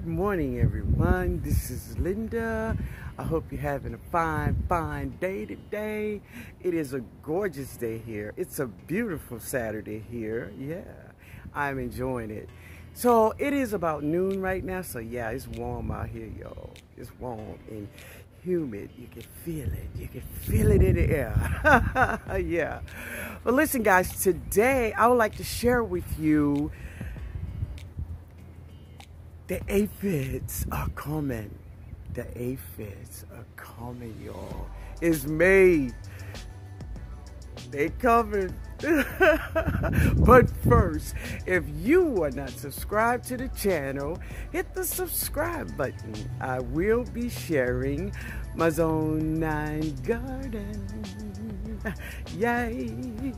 morning, everyone. This is Linda. I hope you're having a fine day today. It is a gorgeous day here. It's a beautiful Saturday here. Yeah, I'm enjoying it. So it is about noon right now. So yeah, it's warm out here, y'all. It's warm and humid. You can feel it. You can feel it in the air. Yeah. But listen, guys, today I would like to share with you the aphids are coming. The aphids are coming, y'all. It's May. They coming. But first, if you are not subscribed to the channel, hit the subscribe button. I will be sharing my Zone 9 garden. Yay!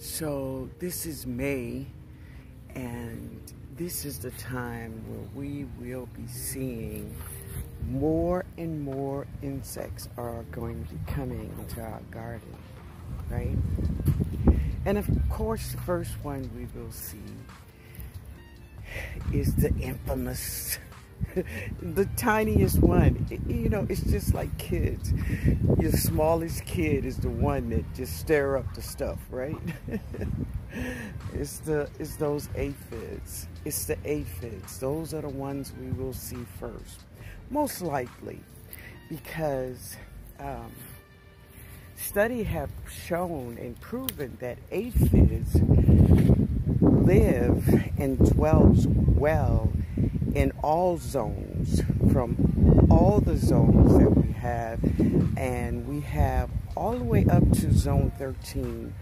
So this is May, and this is the time where we will be seeing more and more insects are going to be coming into our garden, right? And of course, the first one we will see is the infamous, the tiniest one. You know, it's just like kids. Your smallest kid is the one that just stir up the stuff, right? It's those aphids. It's the aphids. Those are the ones we will see first, most likely, because studies have shown and proven that aphids live and dwells well in all zones, from all the zones that we have, and we have all the way up to zone 13.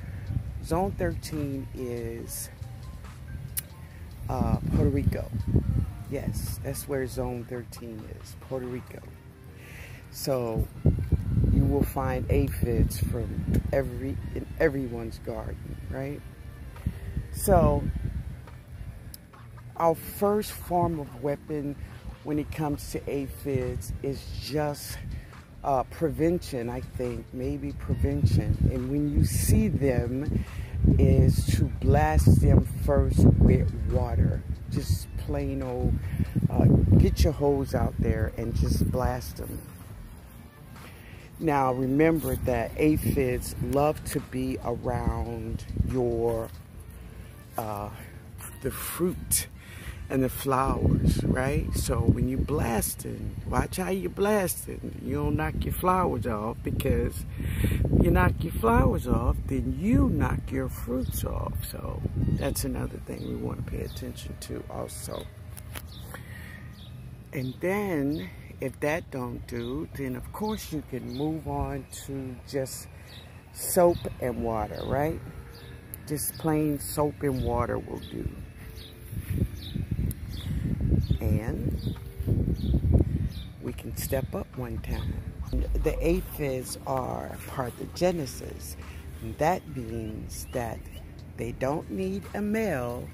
Zone 13 is Puerto Rico. Yes, that's where zone 13 is, Puerto Rico. So you will find aphids from in everyone's garden, right? So our first form of weapon when it comes to aphids is just prevention, I think, maybe prevention. And when you see them, is to blast them first with water. Just plain old, get your hose out there and just blast them. Now remember that aphids love to be around your the fruit and the flowers, right? So when you blasting, watch how you blasting. You don't knock your flowers off, because you knock your flowers off, then you knock your fruits off. So that's another thing we want to pay attention to also. And then if that don't do, then of course you can move on to just soap and water, right? Just plain soap and water will do. And we can step up one time. The aphids are parthenogenesis. And that means that they don't need a male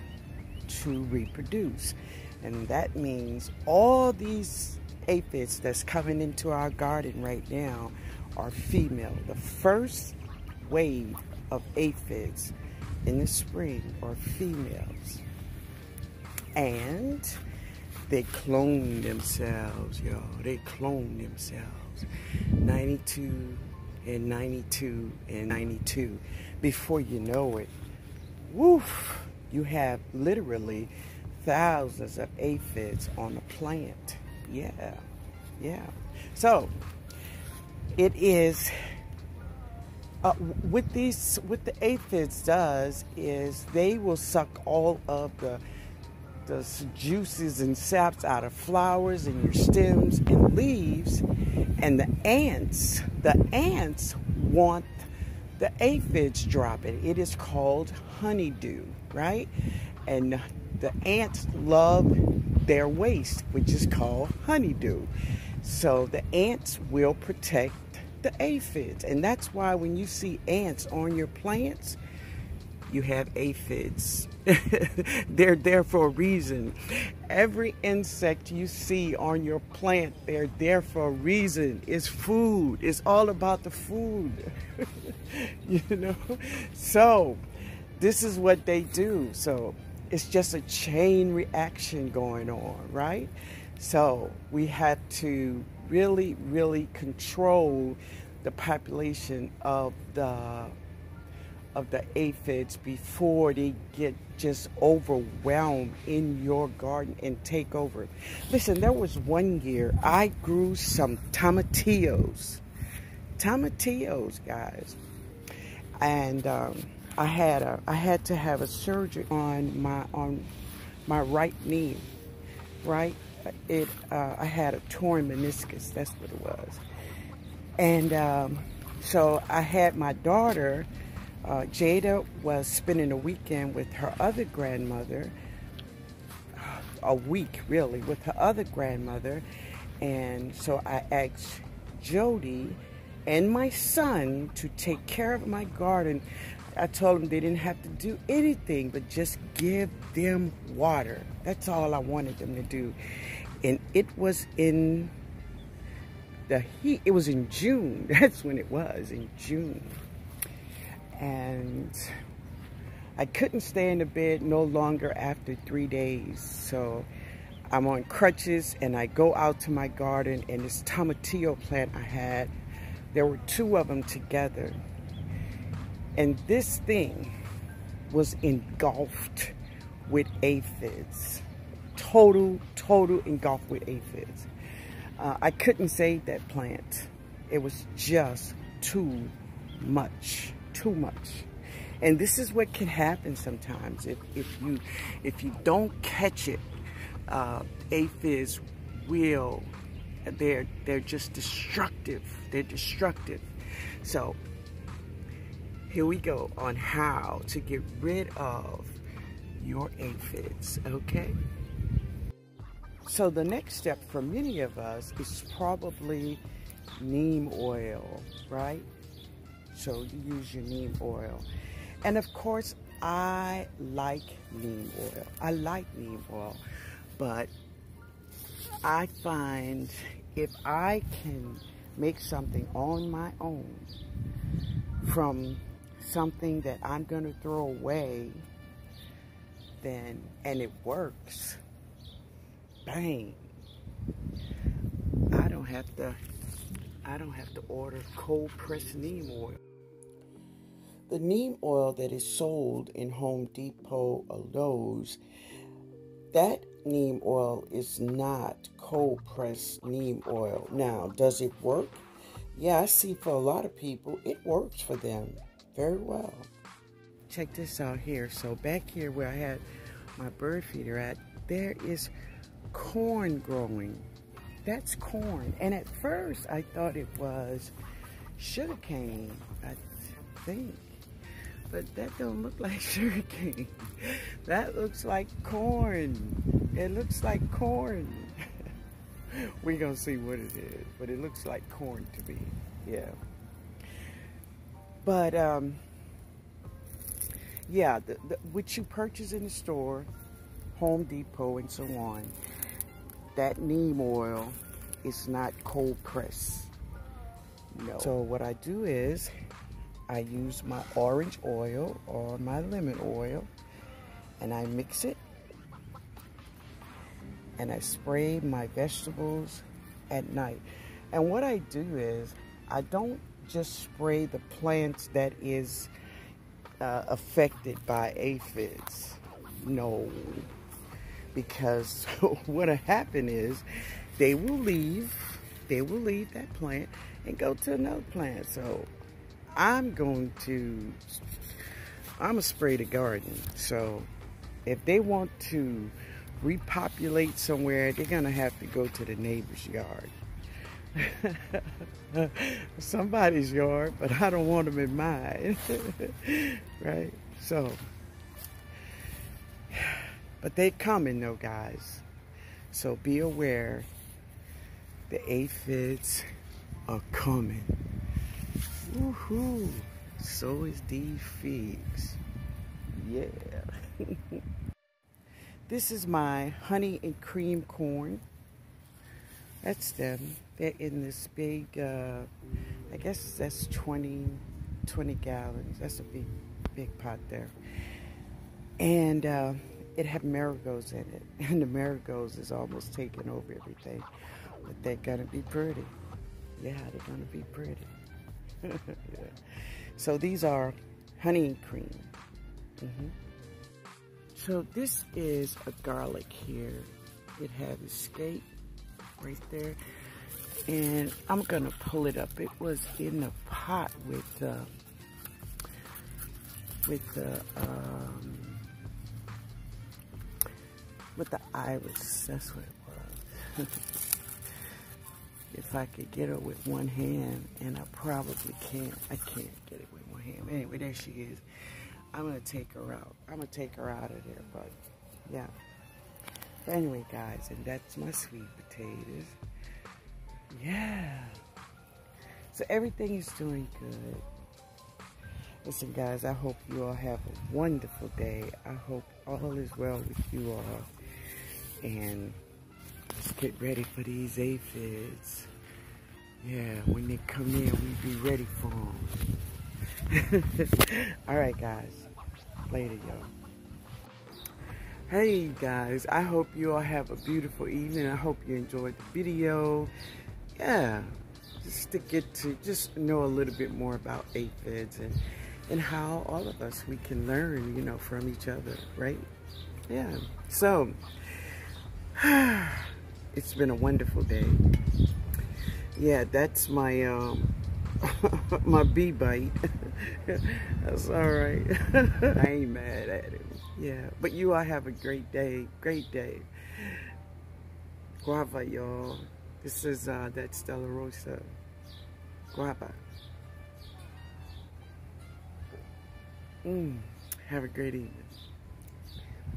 to reproduce. And that means all these aphids that's coming into our garden right now are female. The first wave of aphids in the spring are females. And they clone themselves, y'all. They clone themselves. 92 and 92 and 92. Before you know it, woof, you have literally thousands of aphids on a plant. Yeah, yeah. So it is what the aphids does is they will suck all of the juices and saps out of flowers and your stems and leaves, and the ants want the aphids dropping. It is called honeydew, right? And the ants love their waste, which is called honeydew. So the ants will protect the aphids, and that's why when you see ants on your plants, you have aphids. They're there for a reason. Every insect you see on your plant, they're there for a reason. It's food. It's all about the food. You know? So, this is what they do. So, it's just a chain reaction going on, right? So, we have to really, really control the population of the aphids before they get just overwhelmed in your garden and take over. Listen, there was one year I grew some tomatillos, guys, and I had to have a surgery on my right knee, right? I had a torn meniscus. That's what it was, and so I had my daughter. Jada was spending a weekend with her other grandmother, a week really, with her other grandmother. And so I asked Jody and my son to take care of my garden. I told them they didn't have to do anything but just give them water. That's all I wanted them to do. And it was in the heat. It was in June. That's when it was, in June. And I couldn't stay in the bed no longer after 3 days. So I'm on crutches and I go out to my garden, and this tomatillo plant I had, there were 2 of them together. And this thing was engulfed with aphids. Total engulfed with aphids. I couldn't save that plant. It was just too much. And this is what can happen sometimes if you don't catch it. Aphids will, they're just destructive. They're destructive. So here we go on how to get rid of your aphids. Okay, so the next step for many of us is probably neem oil, right? So you use your neem oil. And of course, I like neem oil. But I find if I can make something on my own from something that I'm going to throw away, then, and it works, bang. I don't have to order cold pressed neem oil. The neem oil that is sold in Home Depot or Lowe's, that neem oil is not cold pressed neem oil. Now, does it work? Yeah, I see for a lot of people, it works for them very well. Check this out here. So back here where I had my bird feeder at, there is corn growing. That's corn. And at first I thought it was sugarcane, I think. But that don't look like sugarcane. That looks like corn. It looks like corn. We're gonna see what it is, but it looks like corn to me. Yeah. But yeah, which you purchase in the store, Home Depot and so on, that neem oil is not cold pressed. No. So what I do is I use my orange oil or my lemon oil, and I mix it, and I spray my vegetables at night. And what I do is I don't just spray the plants that is affected by aphids. No, because what'll happen is they will leave that plant and go to another plant. So I'm gonna spray the garden. So if they want to repopulate somewhere, they're gonna have to go to the neighbor's yard. Somebody's yard, but I don't want them in mine. Right? So, but they're coming though, guys. So be aware, the aphids are coming. Woohoo! So is these figs. Yeah. This is my honey and cream corn. That's them. They're in this big, I guess that's 20 gallons. That's a big pot there. And it had marigolds in it. And the marigolds is almost taking over everything. But they're going to be pretty. Yeah, they're going to be pretty. Yeah. So these are honey and cream. So this is a garlic here. It has escape right there. And I'm going to pull it up. It was in the pot with the iris. That's what it was. If I could get her with one hand, and I probably can't. I can't get it with one hand. Anyway, there she is. I'm going to take her out. I'm going to take her out of there, but yeah. But anyway, guys, and that's my sweet potatoes. Yeah. So everything is doing good. Listen, guys, I hope you all have a wonderful day. I hope all is well with you all. And let's get ready for these aphids. Yeah, when they come in, we be ready for them. All right, guys. Later, y'all. Hey, guys. I hope you all have a beautiful evening. I hope you enjoyed the video. Yeah, just to get to just know a little bit more about aphids and how all of us, we can learn, you know, from each other, right? Yeah. So, it's been a wonderful day. Yeah, that's my my bee bite. That's all right. I ain't mad at it. Yeah, but you all have a great day. Great day. Guava, y'all. This is that Stella Rosa. Guava. Have a great evening.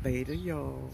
Later, y'all.